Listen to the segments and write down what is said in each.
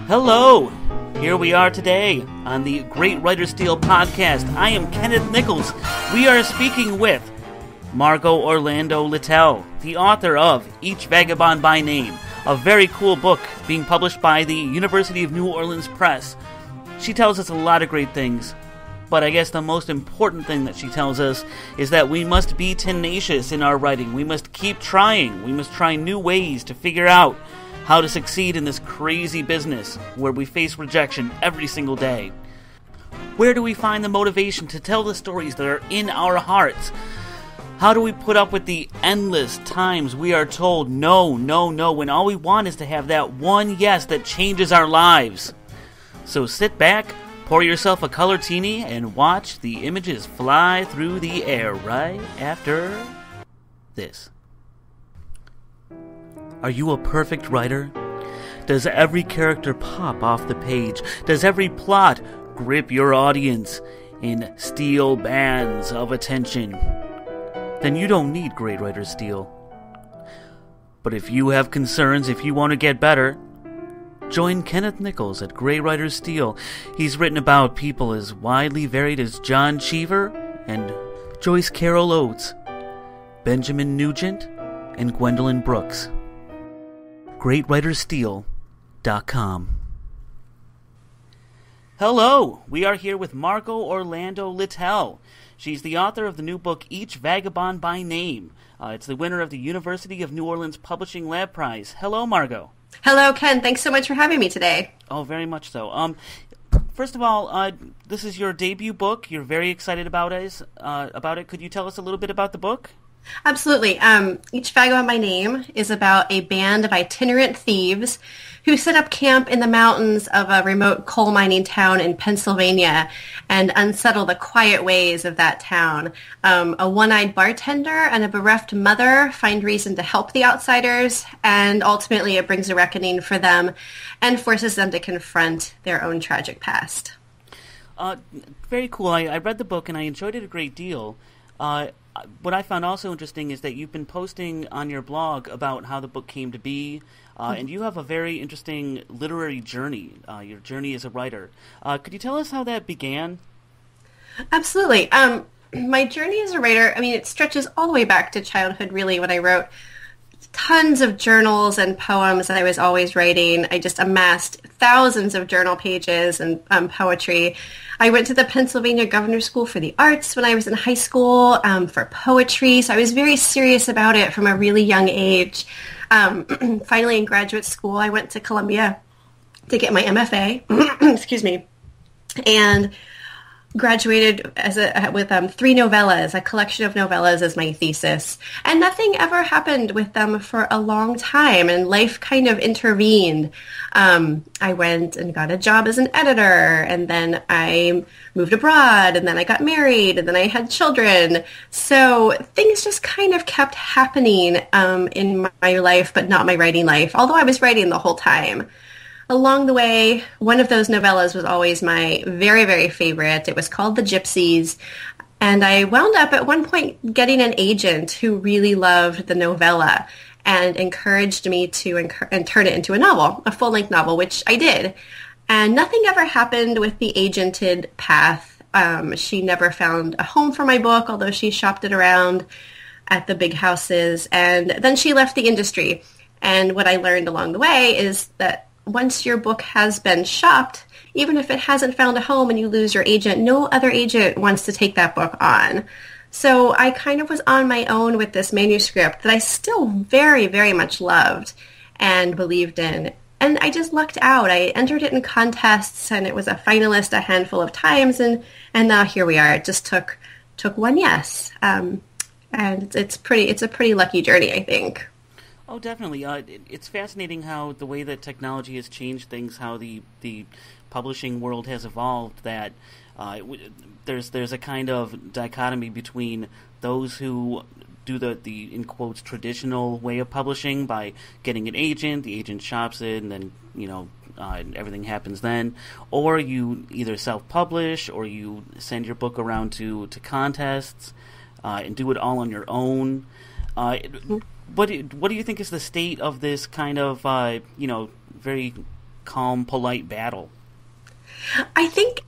Hello! Here we are today on the Great Writer's Steal podcast. I am Kenneth Nichols. We are speaking with Margo Orlando Littell, the author of Each Vagabond By Name, a very cool book being published by the University of New Orleans Press. She tells us a lot of great things, but I guess the most important thing that she tells us is that we must be tenacious in our writing. We must keep trying. We must try new ways to figure out how to succeed in this crazy business where we face rejection every single day. Where do we find the motivation to tell the stories that are in our hearts? How do we put up with the endless times we are told no, no, no, when all we want is to have that one yes that changes our lives? So sit back, pour yourself a Colortini, and watch the images fly through the air right after this. Are you a perfect writer? Does every character pop off the page? Does every plot grip your audience and steal bands of attention? Then you don't need Great Writer's Steal. But if you have concerns, if you want to get better, join Kenneth Nichols at Great Writer's Steal. He's written about people as widely varied as John Cheever and Joyce Carol Oates, Benjamin Nugent, and Gwendolyn Brooks. GreatWritersSteal.com. Hello, we are here with Margo Orlando Littell. She's the author of the new book Each Vagabond By Name. It's the winner of the University of New Orleans Publishing Lab Prize. Hello, Margo. Hello, Ken. Thanks so much for having me today. Oh, very much so. First of all, this is your debut book. You're very excited about it. Could you tell us a little bit about the book? Absolutely. Each Vagabond By Name is about a band of itinerant thieves who set up camp in the mountains of a remote coal mining town in Pennsylvania and unsettle the quiet ways of that town. A one-eyed bartender and a bereft mother find reason to help the outsiders, and ultimately it brings a reckoning for them and forces them to confront their own tragic past. Very cool. I read the book and I enjoyed it a great deal. What I found also interesting is that you've been posting on your blog about how the book came to be, and you have a very interesting literary journey, your journey as a writer. Could you tell us how that began? Absolutely. My journey as a writer, it stretches all the way back to childhood, really, when I wrote tons of journals and poems. I was always writing. I just amassed thousands of journal pages and poetry. I went to the Pennsylvania Governor's School for the Arts when I was in high school for poetry, so I was very serious about it from a really young age. Finally, in graduate school, I went to Columbia to get my MFA, excuse me, and graduated with 3 novellas, a collection of novellas as my thesis. And nothing ever happened with them for a long time, and life kind of intervened. I went and got a job as an editor, and then I moved abroad, and then I got married, and then I had children. So things just kind of kept happening in my life, but not my writing life, although I was writing the whole time. Along the way, one of those novellas was always my very, very favorite. It was called The Gypsies, and I wound up at one point getting an agent who really loved the novella and encouraged me to turn it into a novel, a full-length novel, which I did. And nothing ever happened with the agented path. She never found a home for my book, although she shopped it around at the big houses, and then she left the industry. And what I learned along the way is that once your book has been shopped, even if it hasn't found a home and you lose your agent, no other agent wants to take that book on. So I kind of was on my own with this manuscript that I still very, very much loved and believed in. And I just lucked out. I entered it in contests, and it was a finalist a handful of times, and now here we are. It just took one yes. And it's a pretty lucky journey, I think. Oh, definitely. It's fascinating how the way that technology has changed things, how the publishing world has evolved, that there's a kind of dichotomy between those who do the in quotes traditional way of publishing by getting an agent, the agent shops it, and then everything happens then, or you either self-publish or you send your book around to contests and do it all on your own. What do you think is the state of this kind of very calm, polite battle? I think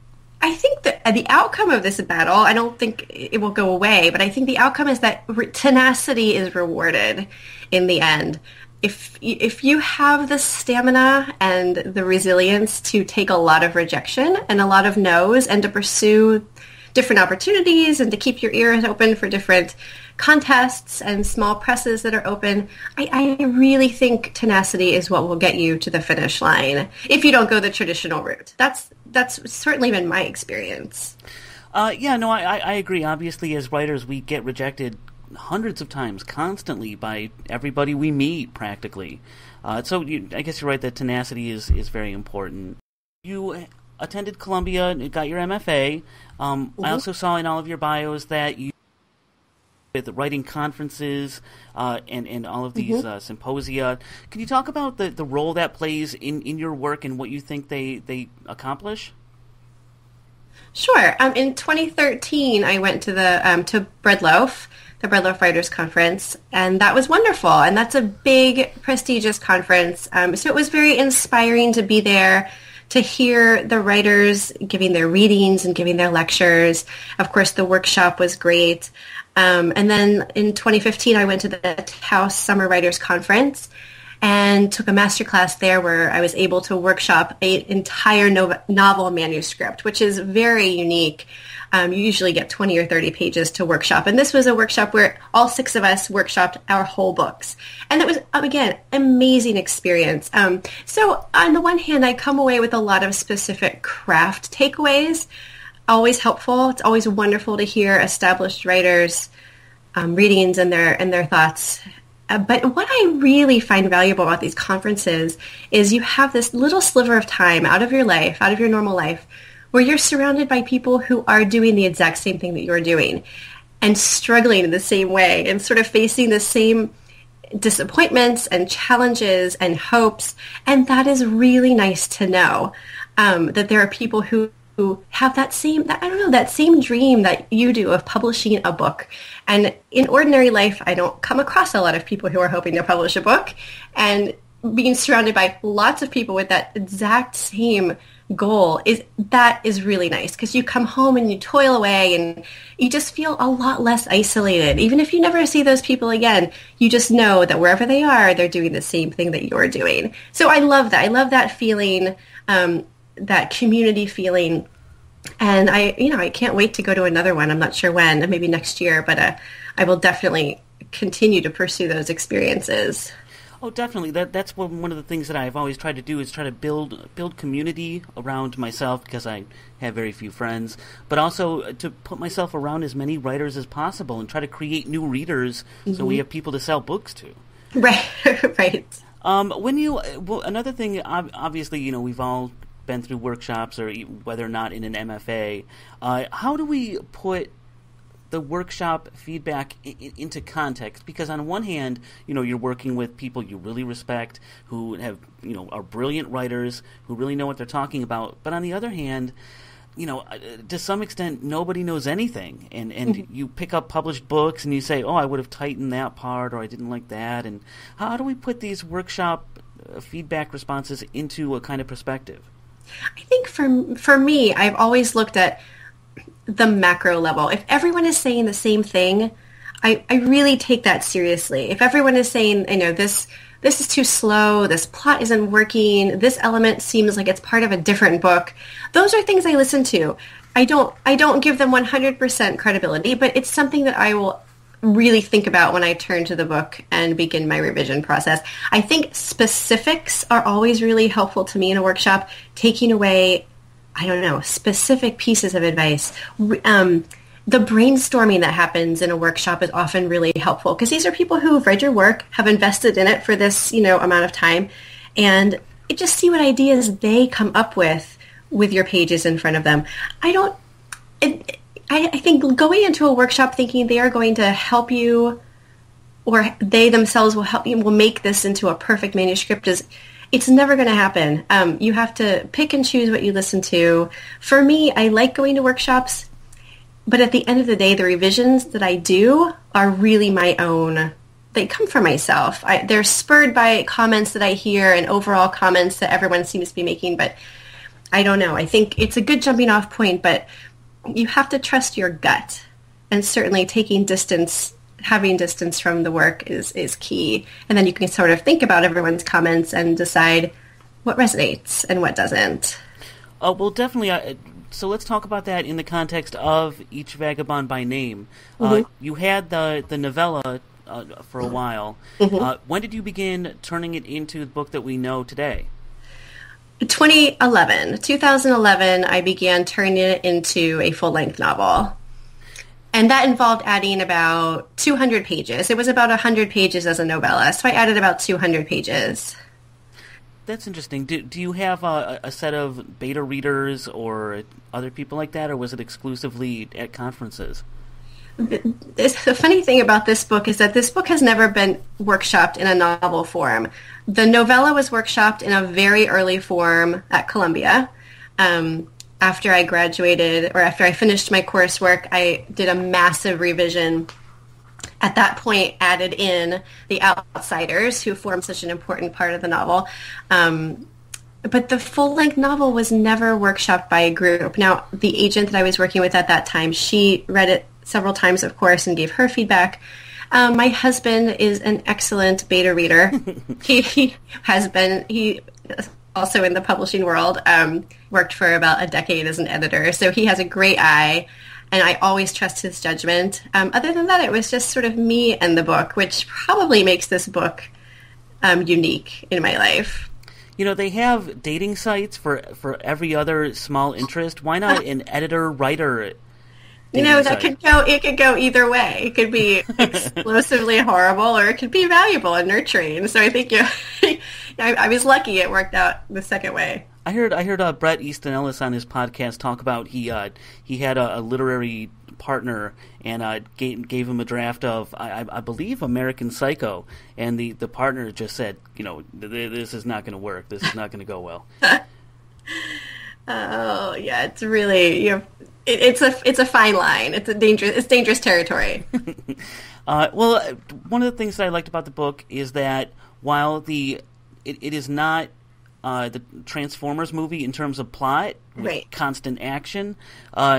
that the outcome of this battle, I don't think it will go away, but I think the outcome is that tenacity is rewarded in the end. If you have the stamina and the resilience to take a lot of rejection and a lot of no's and to pursue different opportunities and to keep your ears open for different contests and small presses that are open, I really think tenacity is what will get you to the finish line if you don't go the traditional route. That's certainly been my experience. I agree. Obviously, as writers, we get rejected hundreds of times, constantly, by everybody we meet, practically. I guess you're right that tenacity is very important. You attended Columbia and got your MFA. I also saw in all of your bios that you with writing conferences and all of these symposia. Can you talk about the role that plays in your work and what you think they accomplish? Sure. In 2013, I went to the Breadloaf, the Breadloaf Writers Conference, and that was wonderful. And that's a big, prestigious conference. So it was very inspiring to be there, to hear the writers giving their readings and giving their lectures. Of course, the workshop was great. And then in 2015, I went to the House Summer Writers Conference and took a masterclass there where I was able to workshop an entire novel manuscript, which is very unique. You usually get 20 or 30 pages to workshop. And this was a workshop where all 6 of us workshopped our whole books. And it was, again, amazing experience. So on the one hand, I come away with a lot of specific craft takeaways. Always helpful. It's always wonderful to hear established writers' readings and their thoughts. But what I really find valuable about these conferences is you have this little sliver of time out of your life, out of your normal life, where you're surrounded by people who are doing the exact same thing that you're doing and struggling in the same way and sort of facing the same disappointments and challenges and hopes. And that is really nice to know, that there are people who have that same dream that you do of publishing a book. And in ordinary life, I don't come across a lot of people who are hoping to publish a book. And being surrounded by lots of people with that exact same goal is really nice, because you come home and you toil away and you just feel a lot less isolated. Even if you never see those people again, you just know that wherever they are, they're doing the same thing that you're doing. So I love that. I love that feeling, that community feeling. And I can't wait to go to another one. I'm not sure when, maybe next year, but I will definitely continue to pursue those experiences. Oh, definitely. That's one of the things that I've always tried to do, is try to build community around myself, because I have very few friends, but also to put myself around as many writers as possible and try to create new readers so we have people to sell books to. Right, right. Another thing, obviously, we've all been through workshops, or whether or not in an MFA. How do we put the workshop feedback into context? Because on one hand, you're working with people you really respect, who have, are brilliant writers, who really know what they're talking about. But on the other hand, to some extent, nobody knows anything. And you pick up published books and you say, oh, I would have tightened that part, or I didn't like that. And how do we put these workshop feedback responses into a kind of perspective? I think for me, I've always looked at the macro level. If everyone is saying the same thing, I really take that seriously. If everyone is saying, this is too slow, this plot isn't working, this element seems like it's part of a different book, those are things I listen to. I don't give them 100% credibility, but it's something that I will really think about when I turn to the book and begin my revision process. I think specifics are always really helpful to me in a workshop, taking away, specific pieces of advice. The brainstorming that happens in a workshop is often really helpful, because these are people who've read your work, have invested in it for this, amount of time, and just see what ideas they come up with your pages in front of them. I think going into a workshop thinking they are going to help you, or they themselves will help you, will make this into a perfect manuscript, it's never going to happen. You have to pick and choose what you listen to. For me, I like going to workshops, but at the end of the day, the revisions that I do are really my own they come from myself. They're spurred by comments that I hear and overall comments that everyone seems to be making, but I don't know. I think it's a good jumping off point, but you have to trust your gut. And certainly having distance from the work is key. And then you can sort of think about everyone's comments and decide what resonates and what doesn't. Oh, well, definitely. So let's talk about that in the context of Each Vagabond by Name. You had the novella for a while. When did you begin turning it into the book that we know today? 2011, I began turning it into a full-length novel. And that involved adding about 200 pages. It was about 100 pages as a novella, so I added about 200 pages. That's interesting. Do you have a set of beta readers or other people like that, or was it exclusively at conferences? The funny thing about this book is that this book has never been workshopped in a novel form. The novella was workshopped in a very early form at Columbia. After I graduated, or after I finished my coursework, I did a massive revision. At that point, added in the outsiders, who form such an important part of the novel. But the full-length novel was never workshopped by a group. Now, the agent that I was working with at that time, she read it several times, of course, and gave her feedback. My husband is an excellent beta reader. He has been. He also in the publishing world, worked for about a decade as an editor, so he has a great eye, and I always trust his judgment. Other than that, it was just sort of me and the book, which probably makes this book unique in my life. You know, they have dating sites for every other small interest. Why not an editor-writer? You know, it could go either way. It could be explosively horrible, or it could be valuable and nurturing. So I think I was lucky it worked out the second way. I heard Bret Easton Ellis on his podcast talk about he had a literary partner and gave him a draft of I believe American Psycho, and the partner just said, you know, this is not going to work. This is not going to go well. Oh yeah, it's really it's a fine line. It's dangerous territory. Well, one of the things that I liked about the book is that while it is not the Transformers movie in terms of plot, with right, constant action,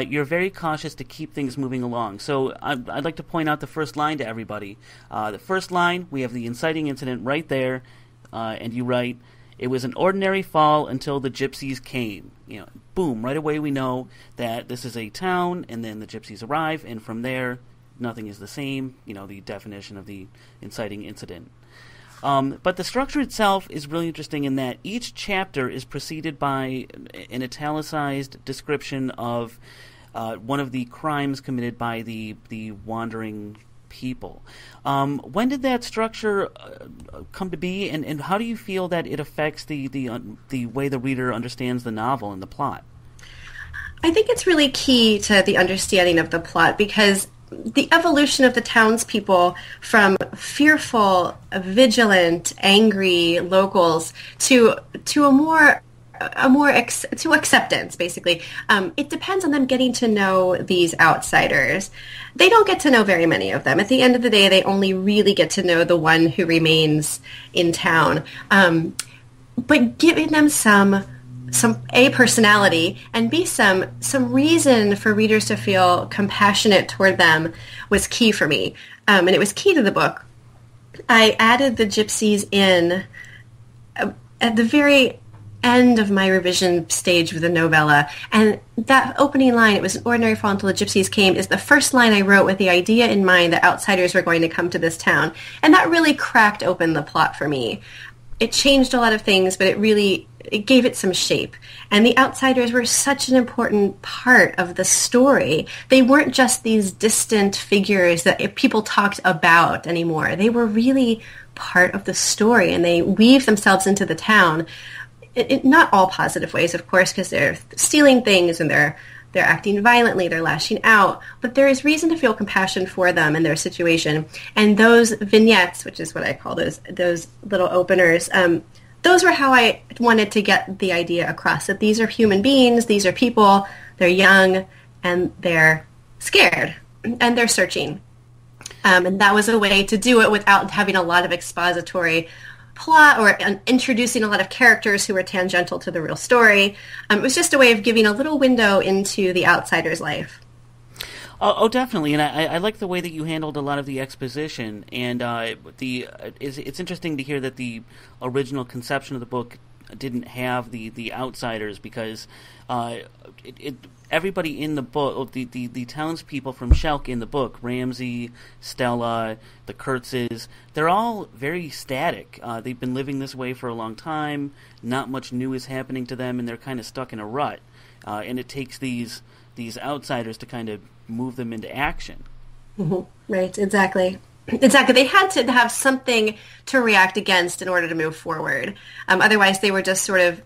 you're very cautious to keep things moving along. So I'd like to point out the first line to everybody. The first line, we have the inciting incident right there, and you write, "It was an ordinary fall until the gypsies came." You know, boom, right away we know that this is a town, and then the gypsies arrive, and from there, nothing is the same, you know, the definition of the inciting incident. But the structure itself is really interesting in that each chapter is preceded by an italicized description of one of the crimes committed by the wandering people. When did that structure come to be, and how do you feel that it affects the way the reader understands the novel and the plot? I think it's really key to the understanding of the plot, because the evolution of the townspeople from fearful, vigilant, angry locals to acceptance, basically. It depends on them getting to know these outsiders. They don't get to know very many of them. At the end of the day, they only really get to know the one who remains in town. But giving them some personality, and B, some reason for readers to feel compassionate toward them was key for me. And it was key to the book. I added the gypsies in at the very end of my revision stage of the novella. And that opening line, "It was an ordinary fall until the gypsies came," is the first line I wrote with the idea in mind that outsiders were going to come to this town. And that really cracked open the plot for me. It changed a lot of things, but it gave it some shape. And the outsiders were such an important part of the story. They weren't just these distant figures that people talked about anymore. They were really part of the story, and they weave themselves into the town. Not all positive ways, of course, because they're stealing things and they're acting violently, they're lashing out, but there is reason to feel compassion for them and their situation. And those vignettes, which is what I call those little openers, those were how I wanted to get the idea across, that these are human beings, these are people, they're young, and they're scared, and they're searching. And that was a way to do it without having a lot of expository plot or introducing a lot of characters who were tangential to the real story. It was just a way of giving a little window into the outsider's life. Oh, definitely, and I like the way that you handled a lot of the exposition, and it's interesting to hear that the original conception of the book didn't have the outsiders, because everybody in the book, the townspeople from Shelk in the book, Ramsey, Stella, the Kurtzes, they're all very static. They've been living this way for a long time. Not much new is happening to them, and they're kind of stuck in a rut. And it takes these outsiders to kind of move them into action. Mm-hmm. Right, exactly. Exactly. They had to have something to react against in order to move forward. Otherwise, they were just sort of,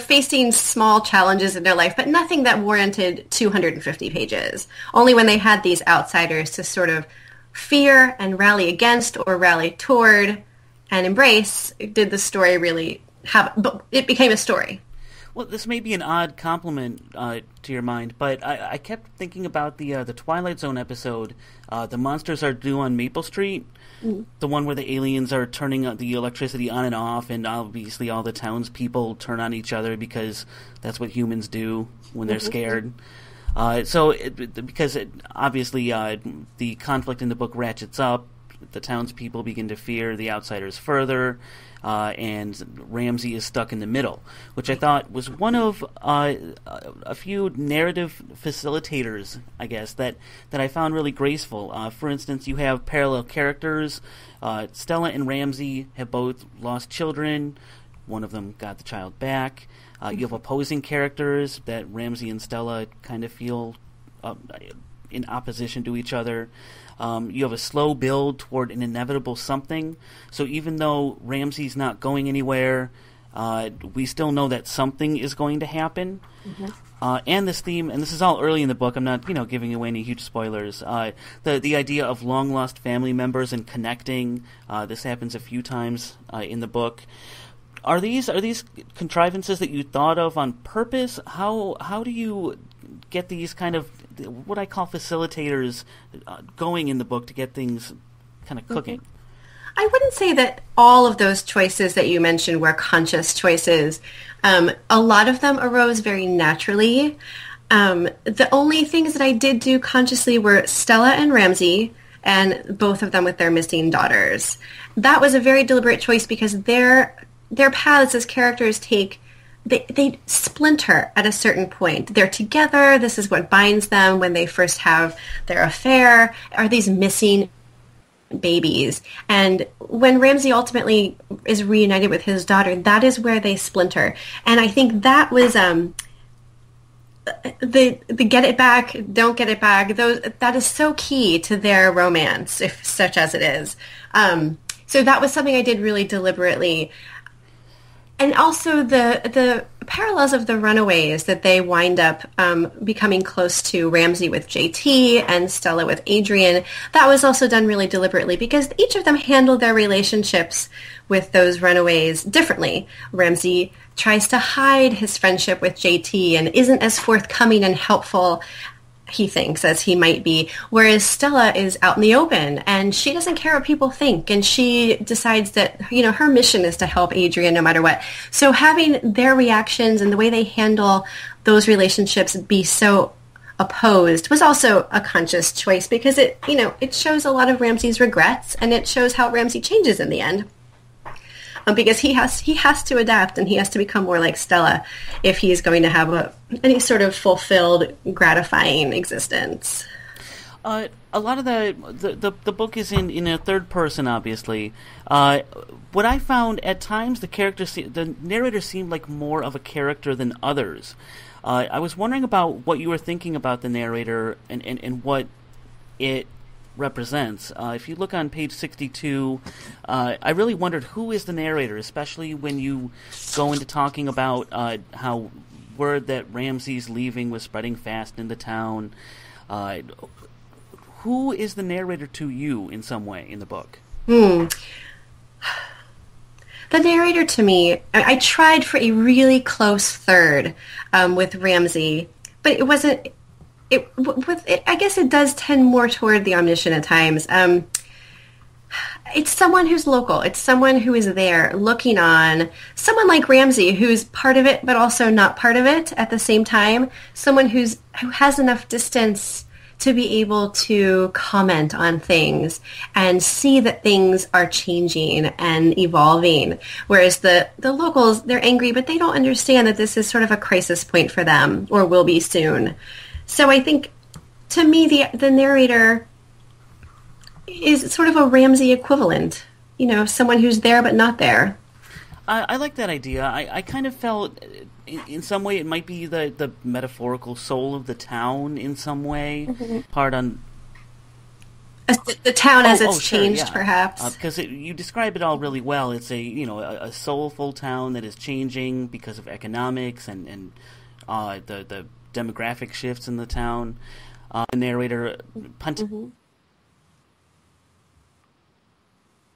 facing small challenges in their life, but nothing that warranted 250 pages. Only when they had these outsiders to sort of fear and rally against or rally toward and embrace did the story really but it became a story. Well, this may be an odd compliment to your mind, but I kept thinking about the Twilight Zone episode, The Monsters Are Due on Maple Street, the one where the aliens are turning the electricity on and off, and obviously all the townspeople turn on each other because that's what humans do when they're scared. Because obviously the conflict in the book ratchets up, the townspeople begin to fear the outsiders further, and Ramsey is stuck in the middle, which I thought was one of a few narrative facilitators, I guess, that I found really graceful. For instance, you have parallel characters. Stella and Ramsey have both lost children. One of them got the child back. You have opposing characters that Ramsey and Stella kind of feel in opposition to each other. You have a slow build toward an inevitable something. So even though Ramsey's not going anywhere, we still know that something is going to happen. Mm-hmm. And this theme, and this is all early in the book, I'm not giving away any huge spoilers, the idea of long-lost family members and connecting, this happens a few times in the book. Are these contrivances that you thought of on purpose? How do you get these kind of what I call facilitators going in the book to get things kind of cooking? I wouldn't say that all of those choices that you mentioned were conscious choices. A lot of them arose very naturally. The only things that I did do consciously were Stella and Ramsey, and both of them with their missing daughters. That was a very deliberate choice because their paths as characters they splinter at a certain point. They're together. This is what binds them when they first have their affair, are these missing babies. And when Ramsey ultimately is reunited with his daughter, that is where they splinter. And I think that was the get it back, don't get it back, that is so key to their romance, if such as it is. So that was something I did really deliberately. And also the parallels of the runaways, that they wind up becoming close to Ramsey with JT and Stella with Adrian. That was also done really deliberately because each of them handled their relationships with those runaways differently. Ramsey tries to hide his friendship with JT and isn't as forthcoming and helpful, he thinks, as he might be, whereas Stella is out in the open and she doesn't care what people think, and she decides that her mission is to help Adrian no matter what. So having their reactions and the way they handle those relationships be so opposed was also a conscious choice because it shows a lot of Ramsey's regrets, and it shows how Ramsey changes in the end. Because he has to adapt, and he has to become more like Stella if he's going to have any sort of fulfilled, gratifying existence. A lot of the book is in a third person, obviously. What I found at times, the narrator seemed like more of a character than others. I was wondering about what you were thinking about the narrator and what it represents. If you look on page 62, I really wondered who is the narrator, especially when you go into talking about how word that Ramsey's leaving was spreading fast in the town. Who is the narrator to you in some way in the book? The narrator to me, I tried for a really close third with Ramsey, but it I guess it does tend more toward the omniscient at times. It's someone who's local. It's someone who is there looking on. Someone like Ramsey, who's part of it, but also not part of it at the same time. Someone who has enough distance to be able to comment on things and see that things are changing and evolving. Whereas the locals, they're angry, but they don't understand that this is sort of a crisis point for them, or will be soon. So I think, to me, the narrator is sort of a Ramsey equivalent. Someone who's there but not there. I like that idea. I kind of felt, in some way, it might be the metaphorical soul of the town in some way. Mm-hmm. Part on the town as it's changed, sure, yeah. Perhaps because you describe it all really well. It's a soulful town that is changing because of economics and the demographic shifts in the town. The narrator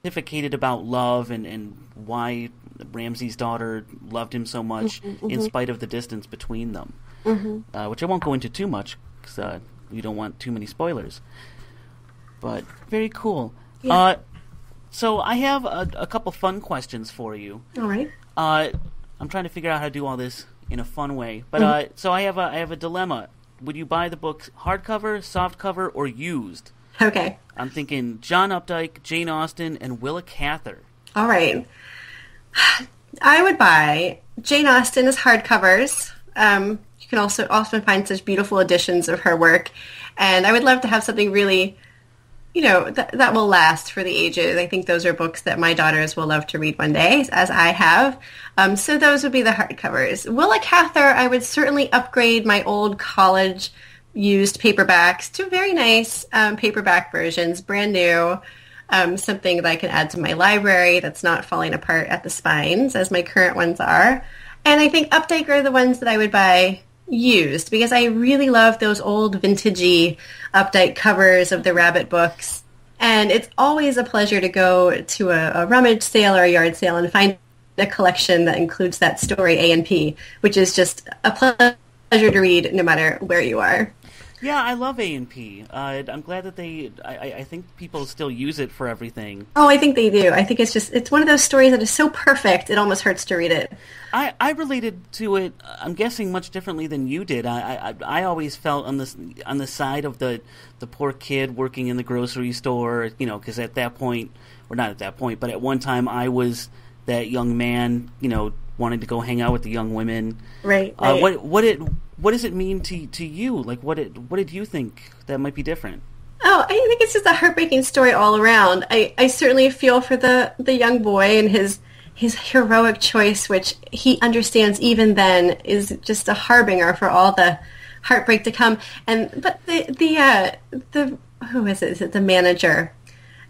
pontificated about love and why Ramsey's daughter loved him so much in spite of the distance between them, which I won't go into too much because we don't want too many spoilers. But very cool. Yeah. So I have a couple fun questions for you. All right. I'm trying to figure out how to do all this in a fun way. But so I have a dilemma. Would you buy the book hardcover, softcover, or used? Okay. I'm thinking John Updike, Jane Austen, and Willa Cather. All right. I would buy Jane Austen as hardcovers. You can also often find such beautiful editions of her work. And I would love to have something really, that will last for the ages. I think those are books that my daughters will love to read one day, as I have. So those would be the hardcovers. Willa Cather, I would certainly upgrade my old college used paperbacks to very nice paperback versions, brand new, something that I can add to my library that's not falling apart at the spines as my current ones are. And I think Updike are the ones that I would buy used because I really love those old vintagey Updike covers of the Rabbit books. And it's always a pleasure to go to a rummage sale or a yard sale and find a collection that includes that story A and P, which is just a pleasure to read no matter where you are. Yeah, I love A&P. I'm glad that I think people still use it for everything. Oh, I think they do. I think it's one of those stories that is so perfect, it almost hurts to read it. I related to it, I'm guessing, much differently than you did. I always felt on the side of the poor kid working in the grocery store, because at that point, or not at that point, but at one time I was that young man, wanting to go hang out with the young women. Right. What does it mean to you? Like, what did you think that might be different? Oh, I think it's just a heartbreaking story all around. I certainly feel for the young boy and his heroic choice, which he understands even then is just a harbinger for all the heartbreak to come. But the who is it? Is it the manager,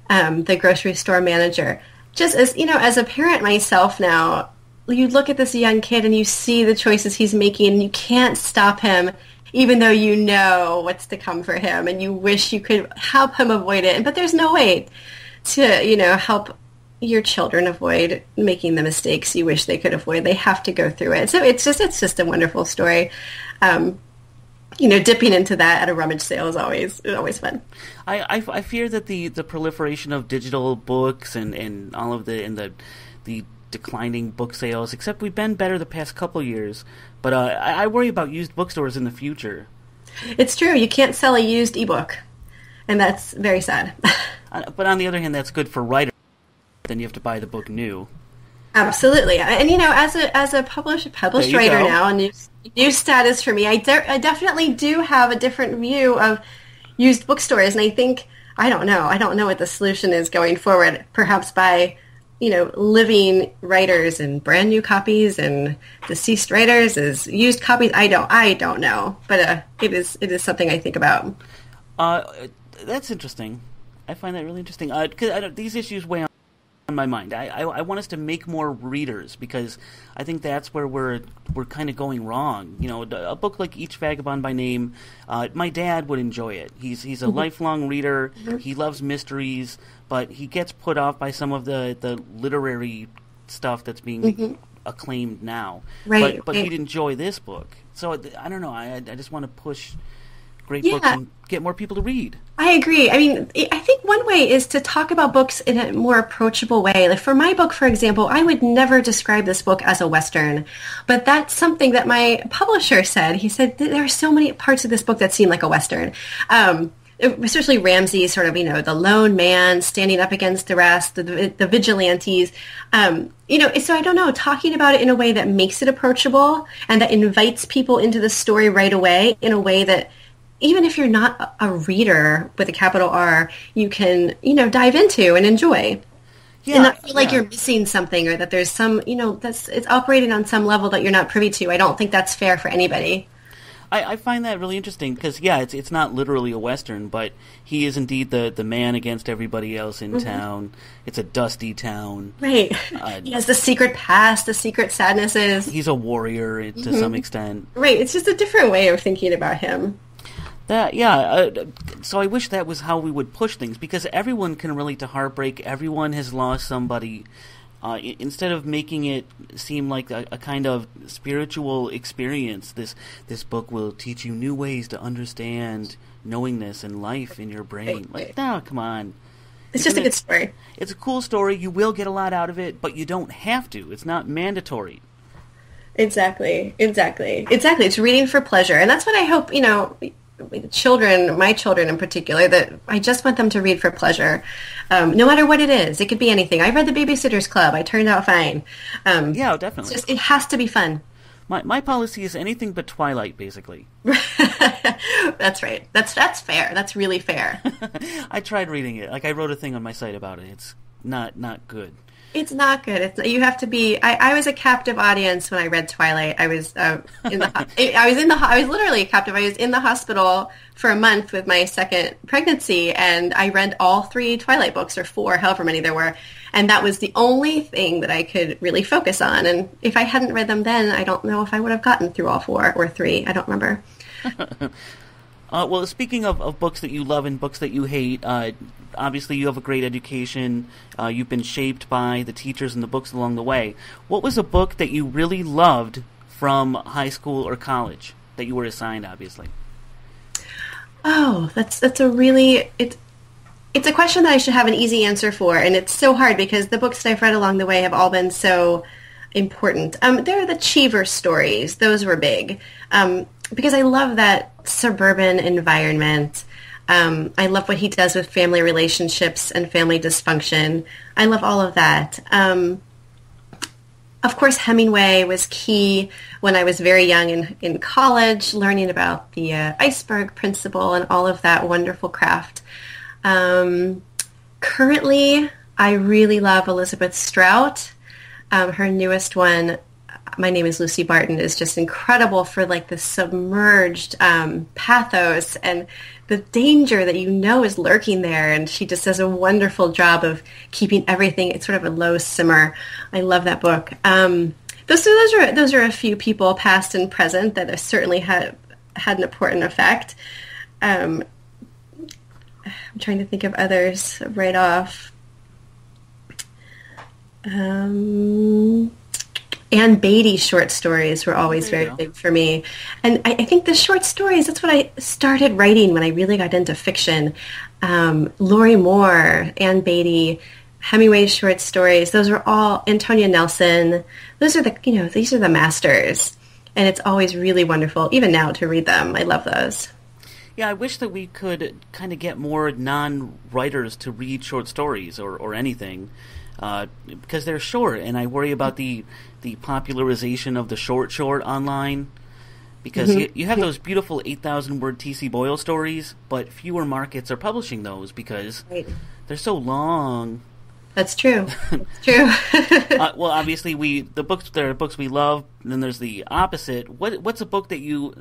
the grocery store manager? Just as a parent myself now, you look at this young kid and you see the choices he's making and you can't stop him even though you know what's to come for him and you wish you could help him avoid it. But there's no way to, help your children avoid making the mistakes you wish they could avoid. They have to go through it. So it's just a wonderful story. Dipping into that at a rummage sale is always fun. I fear that the proliferation of digital books and all of the declining book sales, except we've been better the past couple years, but I worry about used bookstores in the future. It's true. You can't sell a used ebook, and that's very sad. But on the other hand, that's good for writers. Then you have to buy the book new. Absolutely. And, as a published writer now, a new status for me, I definitely do have a different view of used bookstores, and I think, I don't know what the solution is going forward, perhaps by living writers and brand new copies and deceased writers as used copies. I don't know, but it is something I think about. That's interesting. I find that really interesting because these issues weigh on my mind. I want us to make more readers because I think that's where we're kind of going wrong. A book like Each Vagabond by Name, my dad would enjoy it. He's a lifelong reader. Mm-hmm. He loves mysteries, but he gets put off by some of the literary stuff that's being acclaimed now. Right. But he'd enjoy this book. So I don't know. I just want to push great books and get more people to read. I agree. I mean, I think one way is to talk about books in a more approachable way. Like for my book, for example, I would never describe this book as a Western, but that's something that my publisher said. He said there are so many parts of this book that seem like a Western. Especially Ramsey, sort of, the lone man standing up against the rest, the vigilantes. So I don't know, talking about it in a way that makes it approachable and that invites people into the story right away in a way that even if you're not a reader with a capital R, you can, dive into and enjoy. Yeah, and not feel like you're missing something or that there's some, it's operating on some level that you're not privy to. I don't think that's fair for anybody. I find that really interesting because, it's not literally a Western, but he is indeed the man against everybody else in town. It's a dusty town. Right. He has the secret past, the secret sadnesses. He's a warrior to some extent. Right. It's just a different way of thinking about him. So I wish that was how we would push things because everyone can relate to heartbreak. Everyone has lost somebody. Instead of making it seem like a kind of spiritual experience, this book will teach you new ways to understand knowingness and life in your brain. Like, no, come on. It's just a good story. It's a cool story. You will get a lot out of it, but you don't have to. It's not mandatory. Exactly. It's reading for pleasure. And that's what I hope, my children in particular, that I just want them to read for pleasure, no matter what it is. It could be anything. I read The Babysitter's Club. I turned out fine. Definitely. It has to be fun. My policy is anything but Twilight, basically. That's right. That's fair. That's really fair. I tried reading it. Like I wrote a thing on my site about it. It's not good. It's not good. You have to be. I was a captive audience when I read Twilight. I was I was literally captive. I was in the hospital for a month with my second pregnancy, and I read all 3 Twilight books, or 4, however many there were, and that was the only thing that I could really focus on. And if I hadn't read them then, I don't know if I would have gotten through all 4 or 3. I don't remember. Well, speaking of books that you love and books that you hate, obviously you have a great education. You've been shaped by the teachers and the books along the way. What was a book that you really loved from high school or college that you were assigned, obviously? Oh, that's a really... It's a question that I should have an easy answer for, and it's so hard because the books that I've read along the way have all been so important. There are the Cheever stories. Those were big. Because I love that suburban environment. I love what he does with family relationships and family dysfunction. I love all of that. Of course, Hemingway was key when I was very young in college, learning about the iceberg principle and all of that wonderful craft. Currently, I really love Elizabeth Strout. Her newest one, My Name is Lucy Barton, is just incredible for like the submerged pathos and the danger that is lurking there. And she just does a wonderful job of keeping everything at sort of a low simmer. I love that book. Those are a few people, past and present, that have certainly had an important effect. I'm trying to think of others right off. Anne Beatty's short stories were always very big for me. And I think the short stories, that's what I started writing when I really got into fiction. Lori Moore, Anne Beatty, Hemingway's short stories, those are all, Antonia Nelson, those are these are the masters. And it's always really wonderful, even now, to read them. I love those. Yeah, I wish that we could kind of get more non-writers to read short stories or anything. Because they're short, and I worry about the popularization of the short online. Because you have those beautiful 8,000-word T.C. Boyle stories, but fewer markets are publishing those because they're so long. That's true. That's true. Well, obviously, there are books we love, and then there's the opposite. What's a book that you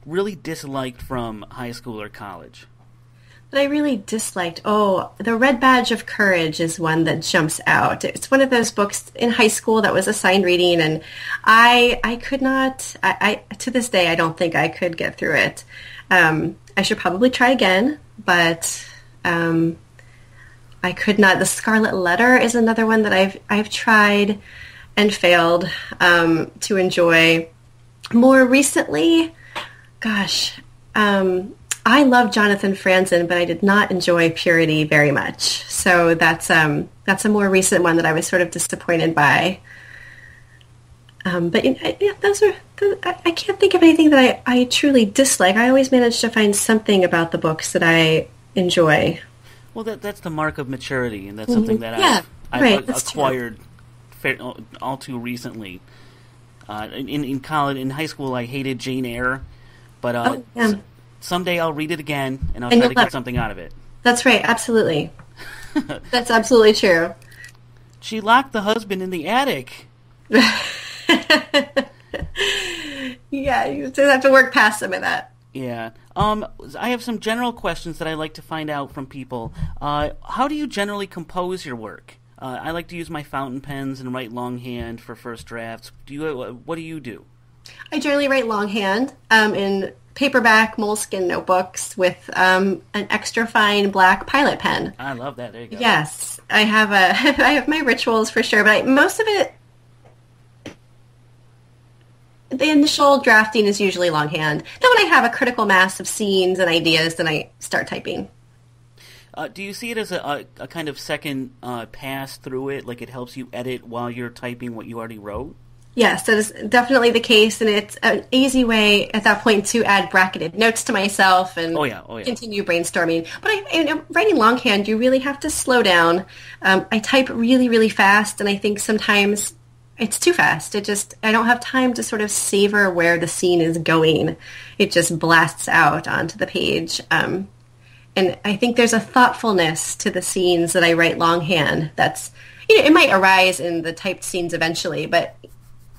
really disliked from high school or college? That I really disliked. Oh, The Red Badge of Courage is one that jumps out. It's one of those books in high school that was assigned reading, and I could not, to this day, I don't think I could get through it. I should probably try again, but I could not. The Scarlet Letter is another one that I've tried and failed to enjoy. More recently, I love Jonathan Franzen, but I did not enjoy Purity very much. So that's a more recent one that I was sort of disappointed by. But I can't think of anything that I truly dislike. I always manage to find something about the books that I enjoy. Well, that's the mark of maturity, and that's something that I've acquired all too recently. In college, in high school, I hated Jane Eyre, but someday I'll read it again, and I'll try to get something out of it. That's right, absolutely. That's absolutely true. She locked the husband in the attic. Yeah, you just have to work past some of that. Yeah. I have some general questions that I like to find out from people. How do you generally compose your work? I like to use my fountain pens and write longhand for first drafts. What do you do? I generally write longhand in paperback moleskin notebooks with an extra fine black Pilot pen. I love that. There you go. Yes, I have my rituals for sure, but most of it, the initial drafting is usually longhand. Then when I have a critical mass of scenes and ideas, then I start typing. Do you see it as a kind of second pass through it, like it helps you edit while you're typing what you already wrote? Yes, that is definitely the case, and it's an easy way at that point to add bracketed notes to myself and continue brainstorming. But writing longhand, you really have to slow down. I type really, really fast, and I think sometimes it's too fast. I don't have time to sort of savor where the scene is going. It just blasts out onto the page. And I think there's a thoughtfulness to the scenes that I write longhand. That's, it might arise in the typed scenes eventually, but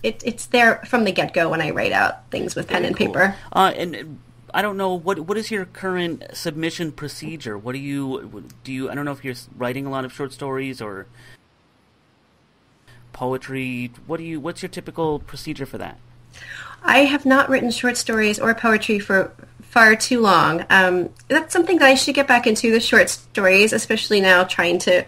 it's there from the get-go when I write out things with pen and paper. And I don't know, what is your current submission procedure? What do you? I don't know if you're writing a lot of short stories or poetry. What's your typical procedure for that? I have not written short stories or poetry for far too long. That's something that I should get back into, the short stories, especially now trying to,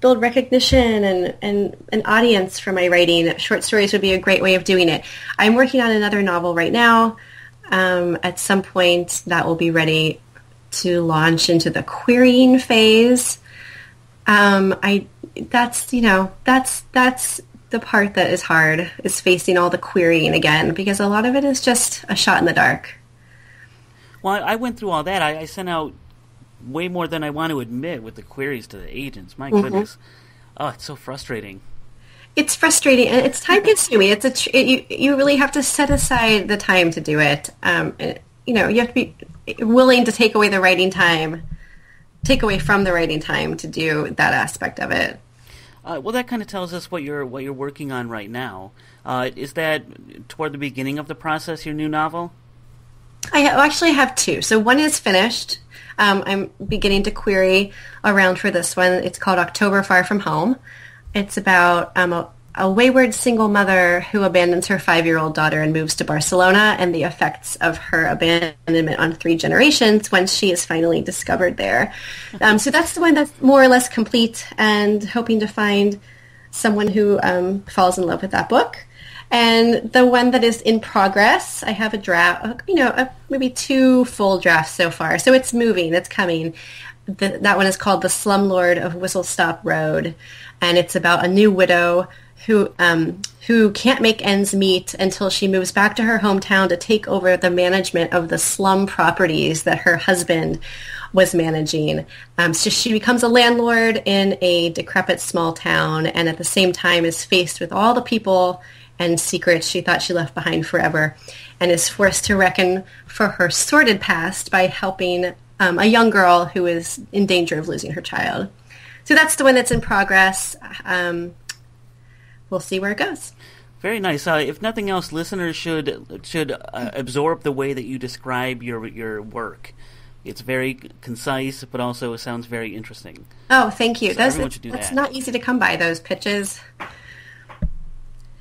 build recognition and an audience for my writing. Short stories would be a great way of doing it. I'm working on another novel right now. At some point that will be ready to launch into the querying phase. That's the part that is hard, is facing all the querying again, because a lot of it is just a shot in the dark. Well, I went through all that. I sent out way more than I want to admit with the queries to the agents. My goodness. Oh, it's so frustrating. It's frustrating, and it's time-consuming. You really have to set aside the time to do it. You have to be willing to take away from the writing time to do that aspect of it. Well, that kind of tells us what you're working on right now. Is that toward the beginning of the process, your new novel? I actually have two. So one is finished. I'm beginning to query around for this one. It's called October Far From Home. It's about a wayward single mother who abandons her 5-year-old daughter and moves to Barcelona, and the effects of her abandonment on 3 generations when she is finally discovered there. So that's the one that's more or less complete, and hoping to find someone who falls in love with that book. And the one that is in progress, I have a draft, maybe 2 full drafts so far. So it's moving, it's coming. That one is called The Slumlord of Whistle Stop Road, and it's about a new widow who can't make ends meet until she moves back to her hometown to take over the management of the slum properties that her husband was managing. So she becomes a landlord in a decrepit small town, and at the same time is faced with all the people and secrets she thought she left behind forever, and is forced to reckon for her sordid past by helping a young girl who is in danger of losing her child. So that's the one that's in progress. We'll see where it goes. Very nice. If nothing else, listeners should absorb the way that you describe your work. It's very concise, but also sounds very interesting. Oh, thank you. So everyone should do that. That's not easy to come by, those pitches.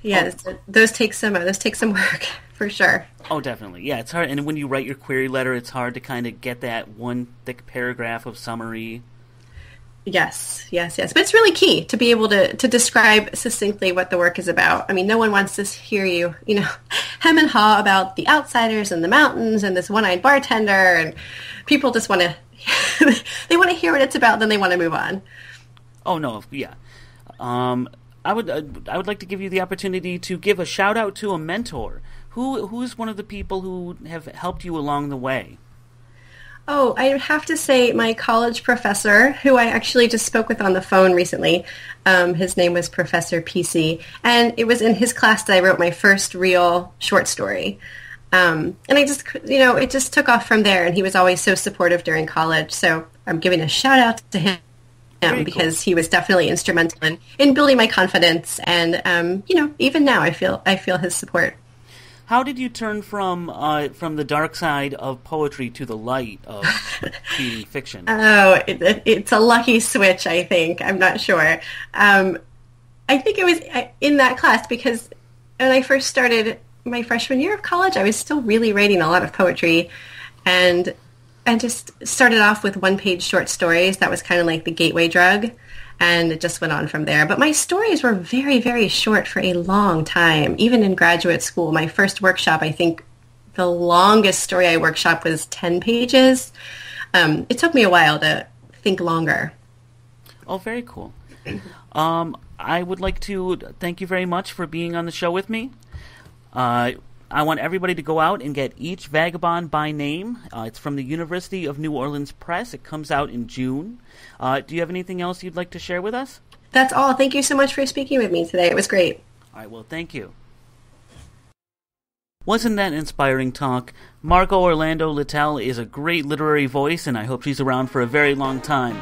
Yeah, those take some work for sure. Oh, definitely. Yeah, it's hard. And when you write your query letter, it's hard to kind of get that one thick paragraph of summary. Yes. But it's really key to be able to describe succinctly what the work is about. I mean, no one wants to hear you, hem and haw about the outsiders and the mountains and this one-eyed bartender, and people just want to, they want to hear what it's about, then they want to move on. Oh, no, yeah. I would like to give you the opportunity to give a shout out to a mentor. Who's one of the people who have helped you along the way? Oh, I have to say my college professor, who I actually just spoke with on the phone recently. His name was Professor PC, and it was in his class that I wrote my first real short story. And I just, it just took off from there, and he was always so supportive during college. So I'm giving a shout out to him. Because he was definitely instrumental in building my confidence, and even now I feel his support. How did you turn from the dark side of poetry to the light of reading fiction? Oh, it's a lucky switch, I think. I'm not sure. I think it was in that class because when I first started my freshman year of college, I was still really writing a lot of poetry, and just started off with one-page short stories. That was kind of like the gateway drug, and it just went on from there. But my stories were very, very short for a long time. Even in graduate school, my first workshop, I think the longest story I workshopped was 10 pages. It took me a while to think longer. Oh, very cool. I would like to thank you very much for being on the show with me. I want everybody to go out and get Each Vagabond by Name. It's from the University of New Orleans Press. It comes out in June. Do you have anything else you'd like to share with us? That's all. Thank you so much for speaking with me today. It was great. All right, well, thank you. Wasn't that inspiring talk? Margo Orlando Littell is a great literary voice, and I hope she's around for a very long time.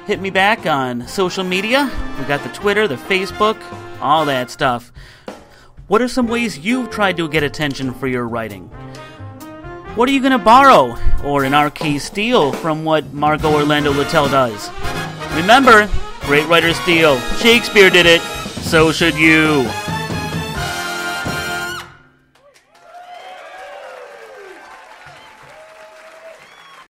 Hit me back on social media. We got the Twitter, the Facebook, all that stuff. What are some ways you've tried to get attention for your writing? What are you going to borrow, or in our case, steal from what Margo Orlando Littell does? Remember, great writers steal. Shakespeare did it. So should you.